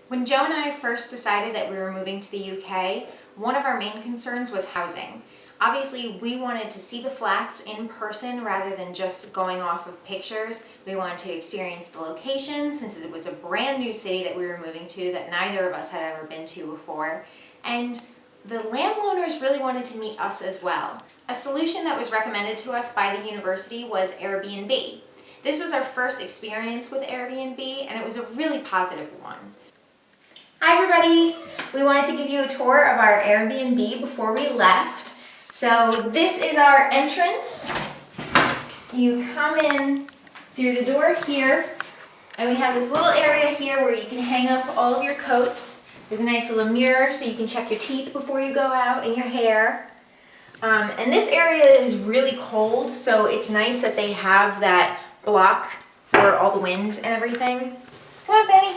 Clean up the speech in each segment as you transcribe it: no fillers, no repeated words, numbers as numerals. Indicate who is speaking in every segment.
Speaker 1: When Joe and I first decided that we were moving to the UK, one of our main concerns was housing. Obviously, we wanted to see the flats in person rather than just going off of pictures. We wanted to experience the location since it was a brand new city that we were moving to that neither of us had ever been to before. And the landowners really wanted to meet us as well. A solution that was recommended to us by the university was Airbnb. This was our first experience with Airbnb and it was a really positive one. Hi everybody! We wanted to give you a tour of our Airbnb before we left. So this is our entrance. You come in through the door here and we have this little area here where you can hang up all of your coats. There's a nice little mirror so you can check your teeth before you go out and your hair. And this area is really cold, so it's nice that they have that block for all the wind and everything. Come on, Benny.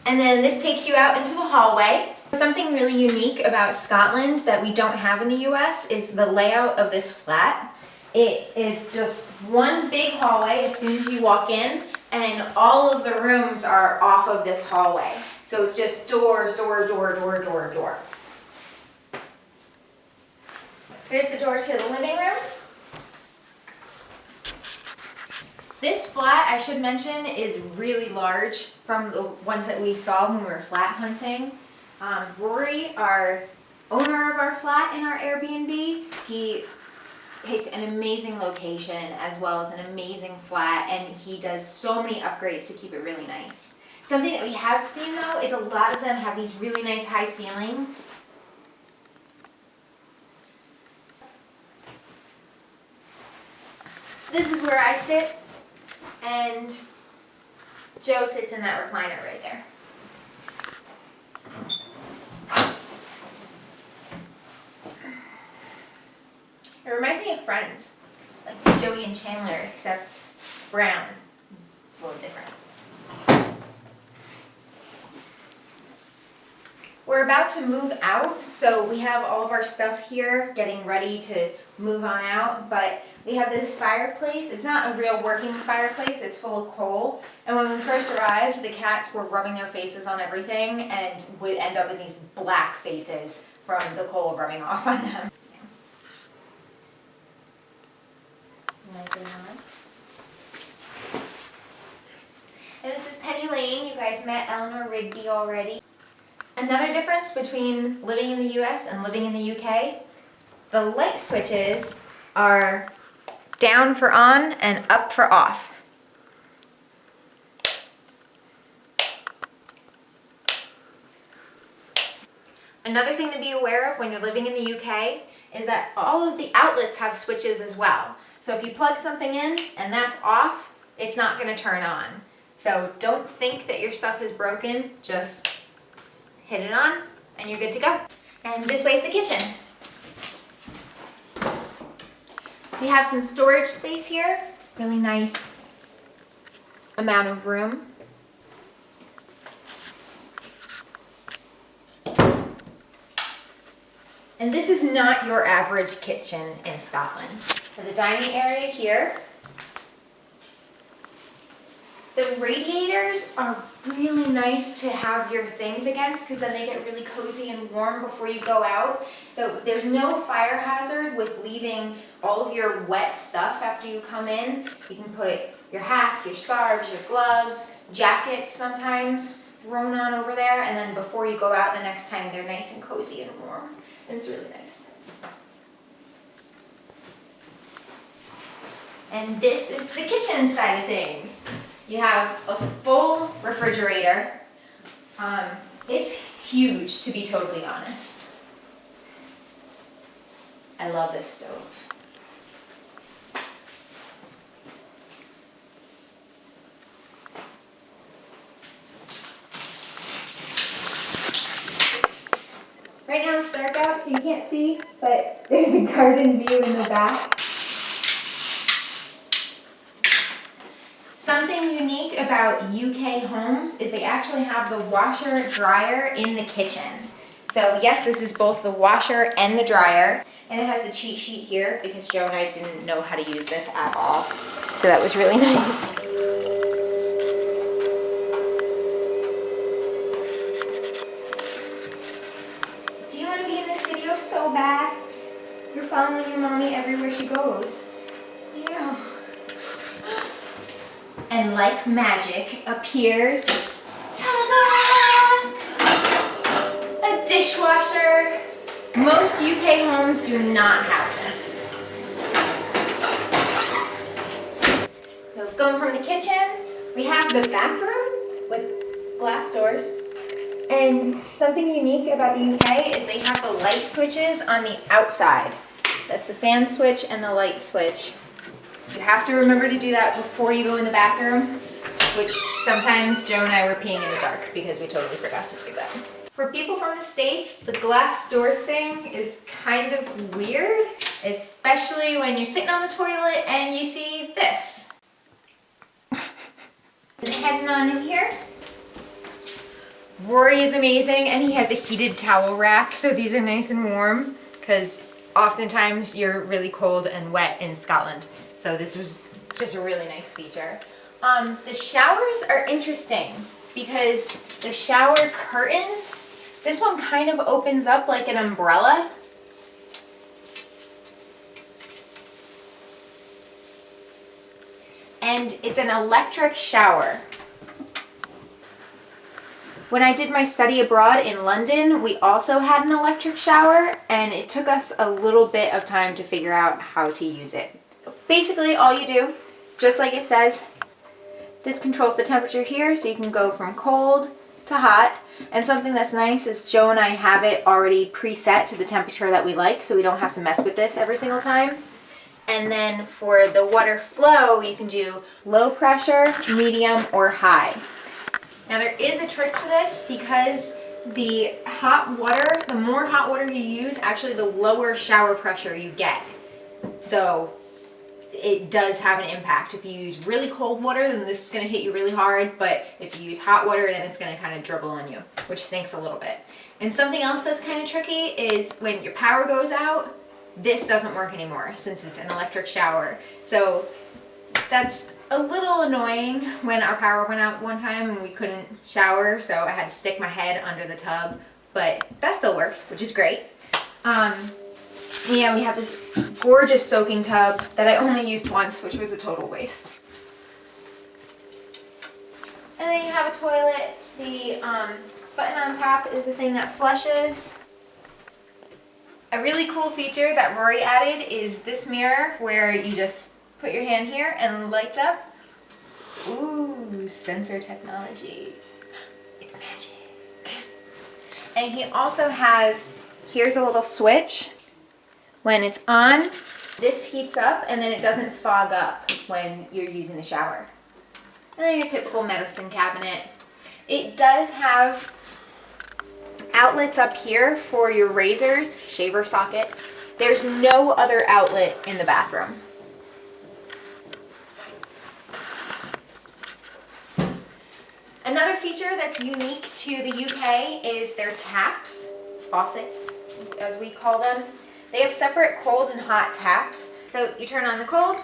Speaker 1: And then this takes you out into the hallway. Something really unique about Scotland that we don't have in the US is the layout of this flat. It is just one big hallway as soon as you walk in, and all of the rooms are off of this hallway. So it's just doors, door, door, door, door, door. Here's the door to the living room. This flat, I should mention, is really large from the ones that we saw when we were flat hunting. Rory, our owner of our flat in our Airbnb, he picked an amazing location as well as an amazing flat, and he does so many upgrades to keep it really nice. Something that we have seen though is a lot of them have these really nice high ceilings. This is where I sit. And Joe sits in that recliner right there. It reminds me of Friends, like Joey and Chandler, except brown, a little different. We're about to move out, so we have all of our stuff here getting ready to move on out, but we have this fireplace. It's not a real working fireplace, it's full of coal. And when we first arrived, the cats were rubbing their faces on everything and would end up in these black faces from the coal rubbing off on them. Nice and hot. And this is Penny Lane. You guys met Eleanor Rigby already. Another difference between living in the US and living in the UK, the light switches are down for on and up for off. Another thing to be aware of when you're living in the UK is that all of the outlets have switches as well. So if you plug something in and that's off, it's not going to turn on. So don't think that your stuff is broken, just hit it on and you're good to go. And this way's the kitchen. We have some storage space here, really nice amount of room. And this is not your average kitchen in Scotland. For the dining area here, the radiators are really nice to have your things against because then they get really cozy and warm before you go out. So there's no fire hazard with leaving all of your wet stuff after you come in. You can put your hats, your scarves, your gloves, jackets sometimes thrown on over there, and then before you go out the next time they're nice and cozy and warm. And it's really nice. And this is the kitchen side of things. You have a full refrigerator. It's huge, to be totally honest. I love this stove. Right now it's dark out, so you can't see, but there's a garden view in the back. Something unique about UK homes is they actually have the washer dryer in the kitchen. So yes, this is both the washer and the dryer. And it has the cheat sheet here because Joe and I didn't know how to use this at all. So that was really nice. following your mommy everywhere she goes. Yeah. And like magic appears, ta-da! A dishwasher. Most UK homes do not have this. So going from the kitchen, we have the bathroom with glass doors. And something unique about the UK is they have the light switches on the outside. That's the fan switch and the light switch. You have to remember to do that before you go in the bathroom, which sometimes Joe and I were peeing in the dark because we totally forgot to do that. For people from the States, the glass door thing is kind of weird, especially when you're sitting on the toilet and you see this. Heading on in here. Rory is amazing, and he has a heated towel rack, so these are nice and warm because oftentimes you're really cold and wet in Scotland. So this was just a really nice feature. The showers are interesting because the shower curtains, this one kind of opens up like an umbrella. And it's an electric shower. When I did my study abroad in London, we also had an electric shower, and it took us a little bit of time to figure out how to use it. Basically, all you do, just like it says, this controls the temperature here, so you can go from cold to hot. And something that's nice is Joe and I have it already preset to the temperature that we like, so we don't have to mess with this every single time. And then for the water flow, you can do low pressure, medium, or high. Now there is a trick to this because the hot water, the more hot water you use, actually the lower shower pressure you get. So it does have an impact. If you use really cold water, then this is going to hit you really hard, but if you use hot water, then it's going to kind of dribble on you, which stinks a little bit. And something else that's kind of tricky is when your power goes out, this doesn't work anymore since it's an electric shower. So that's a little annoying when our power went out one time and we couldn't shower, so I had to stick my head under the tub, but that still works, which is great. Yeah, we have this gorgeous soaking tub that I only used once, which was a total waste. And then you have a toilet. The button on top is the thing that flushes. A really cool feature that Rory added is this mirror where you just put your hand here and it lights up. Ooh, sensor technology. It's magic. And he also has, here's a little switch. When it's on, this heats up and then it doesn't fog up when you're using the shower. And then your typical medicine cabinet. It does have outlets up here for your razors, shaver socket. There's no other outlet in the bathroom. Another feature that's unique to the UK is their taps, faucets as we call them. They have separate cold and hot taps. So you turn on the cold,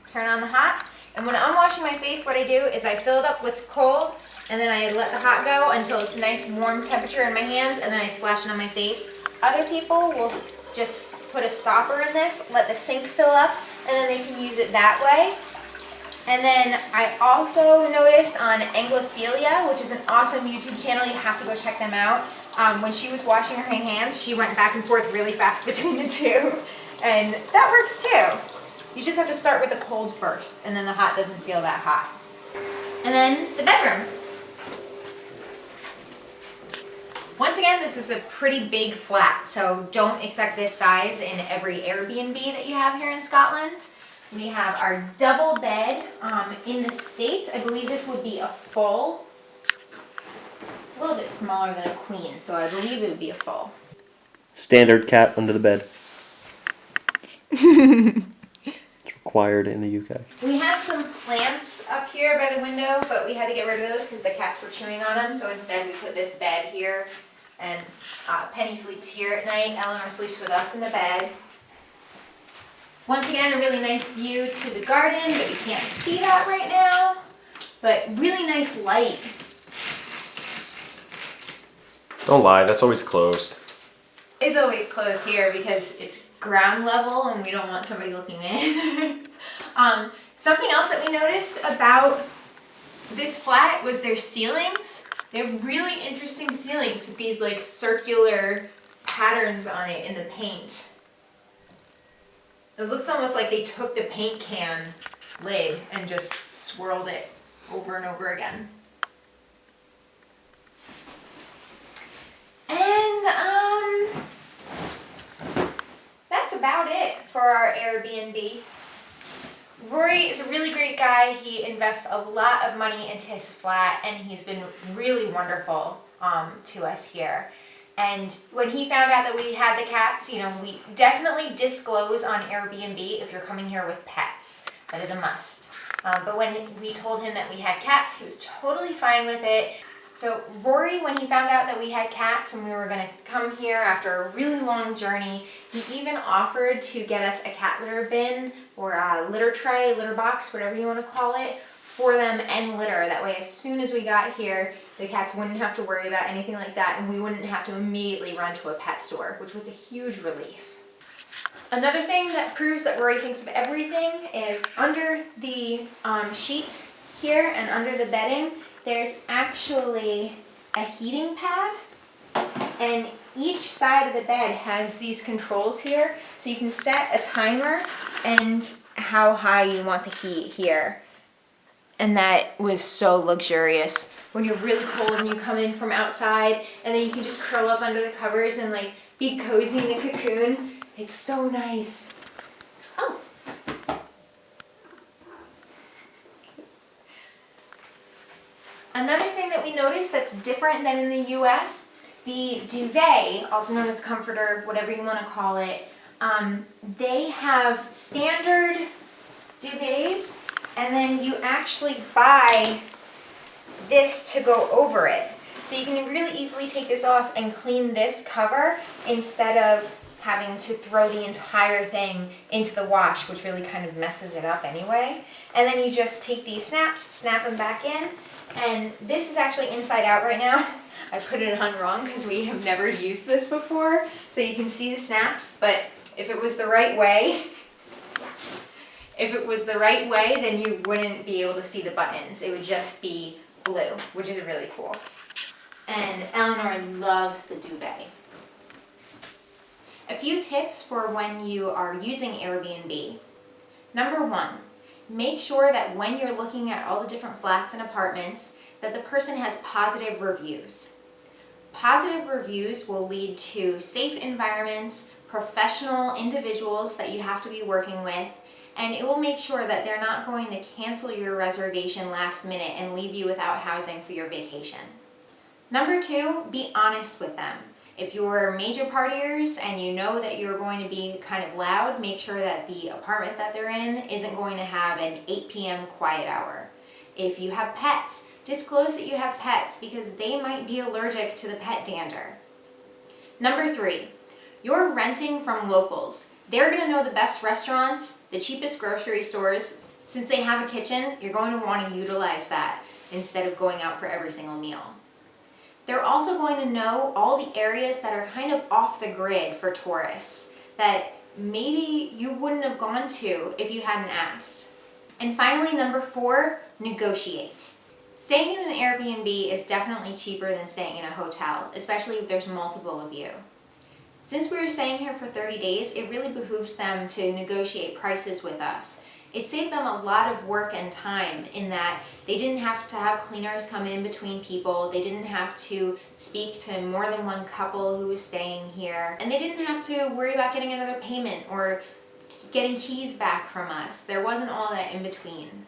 Speaker 1: turn on the hot, and when I'm washing my face, what I do is I fill it up with cold and then I let the hot go until it's a nice warm temperature in my hands, and then I splash it on my face. Other people will just put a stopper in this, let the sink fill up, and then they can use it that way. And then I also noticed on Anglophilia, which is an awesome YouTube channel, you have to go check them out. When she was washing her hands, she went back and forth really fast between the two. And that works too. You just have to start with the cold first, and then the hot doesn't feel that hot. And then the bedroom. Once again, this is a pretty big flat, so don't expect this size in every Airbnb that you have here in Scotland. We have our double bed. In the States, I believe this would be a full. A little bit smaller than a queen, so I believe it would be a full.
Speaker 2: Standard cat under the bed. It's required in the UK.
Speaker 1: We have some plants up here by the window, but we had to get rid of those because the cats were chewing on them, so instead we put this bed here, and Penny sleeps here at night. Eleanor sleeps with us in the bed. Once again, a really nice view to the garden, but you can't see that right now. But really nice light.
Speaker 2: Don't lie, that's always closed.
Speaker 1: It's always closed here because it's ground level and we don't want somebody looking in. Something else that we noticed about this flat was their ceilings. They have really interesting ceilings with these like circular patterns on it in the paint. It looks almost like they took the paint can lid and just swirled it over and over again. And that's about it for our Airbnb. Rory is a really great guy. He invests a lot of money into his flat and he's been really wonderful to us here. And when he found out that we had the cats, you know, we definitely disclose on Airbnb if you're coming here with pets. That is a must. But when we told him that we had cats, he was totally fine with it. So Rory, when he found out that we had cats and we were gonna come here after a really long journey, he even offered to get us a cat litter bin or a litter tray, litter box, whatever you wanna call it, for them and litter. That way, as soon as we got here, the cats wouldn't have to worry about anything like that and we wouldn't have to immediately run to a pet store, which was a huge relief. Another thing that proves that Rory thinks of everything is under the sheets here and under the bedding, there's actually a heating pad, and each side of the bed has these controls here, so you can set a timer and how high you want the heat here. And that was so luxurious. When you're really cold and you come in from outside, and then you can just curl up under the covers and like be cozy in a cocoon. It's so nice. Oh. Another thing that we noticed that's different than in the U.S., the duvet, also known as comforter, whatever you want to call it, they have standard duvets, and then you actually buy this to go over it. So you can really easily take this off and clean this cover instead of having to throw the entire thing into the wash, which really kind of messes it up anyway. And then you just take these snaps, snap them back in, and this is actually inside out right now. I put it on wrong because we have never used this before, so you can see the snaps, but if it was the right way, then you wouldn't be able to see the buttons. It would just be blue, which is really cool. And Eleanor loves the duvet. A few tips for when you are using Airbnb. Number 1, make sure that when you're looking at all the different flats and apartments, that the person has positive reviews. Positive reviews will lead to safe environments, professional individuals that you have to be working with, and it will make sure that they're not going to cancel your reservation last minute and leave you without housing for your vacation. Number 2, be honest with them. If you're major partiers and you know that you're going to be kind of loud, make sure that the apartment that they're in isn't going to have an 8 p.m. quiet hour. If you have pets, disclose that you have pets because they might be allergic to the pet dander. Number 3, you're renting from locals. They're going to know the best restaurants, the cheapest grocery stores. Since they have a kitchen, you're going to want to utilize that instead of going out for every single meal. They're also going to know all the areas that are kind of off the grid for tourists that maybe you wouldn't have gone to if you hadn't asked. And finally, number 4, negotiate. Staying in an Airbnb is definitely cheaper than staying in a hotel, especially if there's multiple of you. Since we were staying here for 30 days, it really behooved them to negotiate prices with us. It saved them a lot of work and time in that they didn't have to have cleaners come in between people, they didn't have to speak to more than one couple who was staying here, and they didn't have to worry about getting another payment or getting keys back from us. There wasn't all that in between.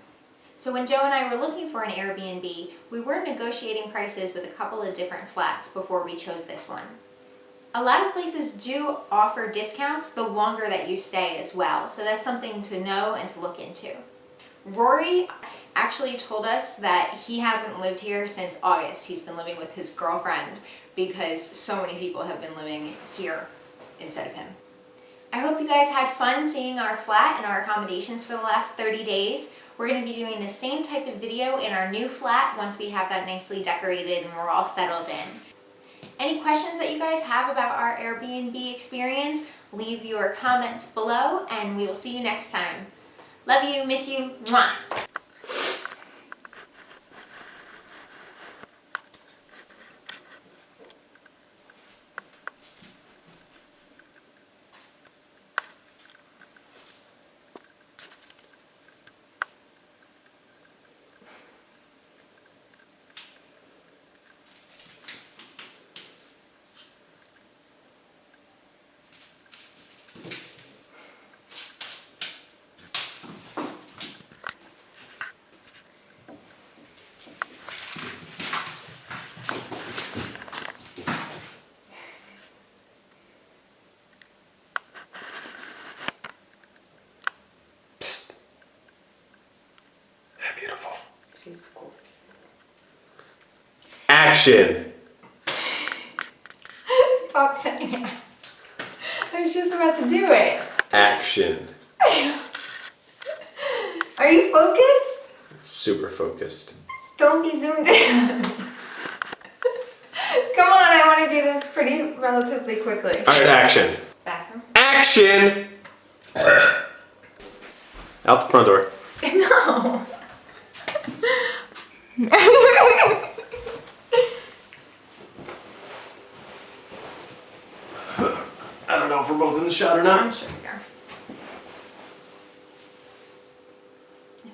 Speaker 1: So when Joe and I were looking for an Airbnb, we were negotiating prices with a couple of different flats before we chose this one. A lot of places do offer discounts the longer that you stay as well, so that's something to know and to look into. Rory actually told us that he hasn't lived here since August. He's been living with his girlfriend because so many people have been living here instead of him. I hope you guys had fun seeing our flat and our accommodations for the last 30 days. We're going to be doing the same type of video in our new flat once we have that nicely decorated and we're all settled in. Any questions that you guys have about our Airbnb experience, leave your comments below and we will see you next time. Love you, miss you, mwah!
Speaker 3: Beautiful. Action.
Speaker 1: Stop saying it. I was just about to do it.
Speaker 3: Action.
Speaker 1: Are you focused?
Speaker 3: Super focused.
Speaker 1: Don't be zoomed in. Come on, I want to do this relatively quickly.
Speaker 3: All right, action.
Speaker 1: Bathroom?
Speaker 3: Action. Out the front door.
Speaker 1: No.
Speaker 3: I don't know if we're both in the shot or
Speaker 1: I'm
Speaker 3: not.
Speaker 1: sure we are. Okay.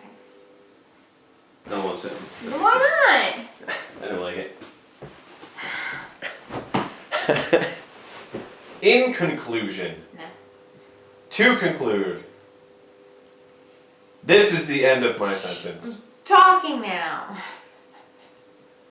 Speaker 3: No one said.
Speaker 1: Why not?
Speaker 3: I don't like it. In conclusion,
Speaker 1: No.
Speaker 3: to conclude, this is the end of my sentence.
Speaker 1: Talking now.